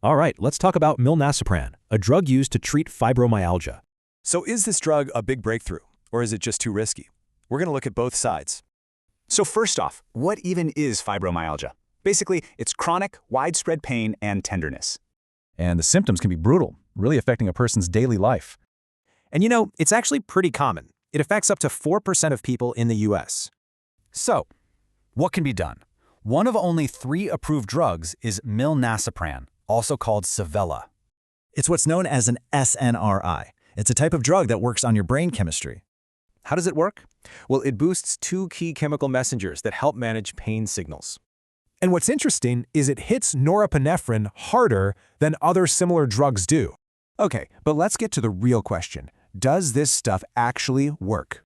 All right, let's talk about Milnacipran, a drug used to treat fibromyalgia. So is this drug a big breakthrough, or is it just too risky? We're going to look at both sides. So first off, what even is fibromyalgia? Basically, it's chronic, widespread pain and tenderness. And the symptoms can be brutal, really affecting a person's daily life. And you know, it's actually pretty common. It affects up to 4% of people in the US. So, what can be done? One of only 3 approved drugs is Milnacipran, also called Savella. It's what's known as an SNRI. It's a type of drug that works on your brain chemistry. How does it work? Well, it boosts 2 key chemical messengers that help manage pain signals. And what's interesting is it hits norepinephrine harder than other similar drugs do. Okay, but let's get to the real question. Does this stuff actually work?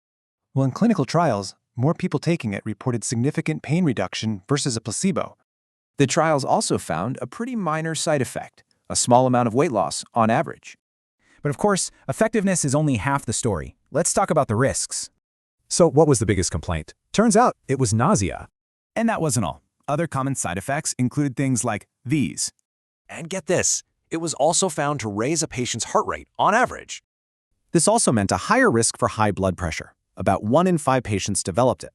Well, in clinical trials, more people taking it reported significant pain reduction versus a placebo. The trials also found a pretty minor side effect, a small amount of weight loss on average. But of course, effectiveness is only half the story. Let's talk about the risks. So what was the biggest complaint? Turns out it was nausea. And that wasn't all. Other common side effects included things like these. And get this, it was also found to raise a patient's heart rate on average. This also meant a higher risk for high blood pressure. About 1 in 5 patients developed it.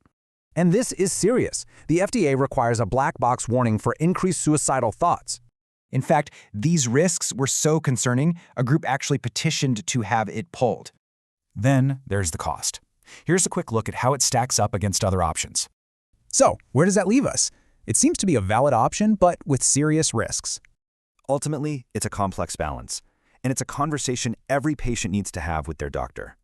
And this is serious. The FDA requires a black box warning for increased suicidal thoughts. In fact, these risks were so concerning, a group actually petitioned to have it pulled. Then there's the cost. Here's a quick look at how it stacks up against other options. So, where does that leave us? It seems to be a valid option, but with serious risks. Ultimately, it's a complex balance, and it's a conversation every patient needs to have with their doctor.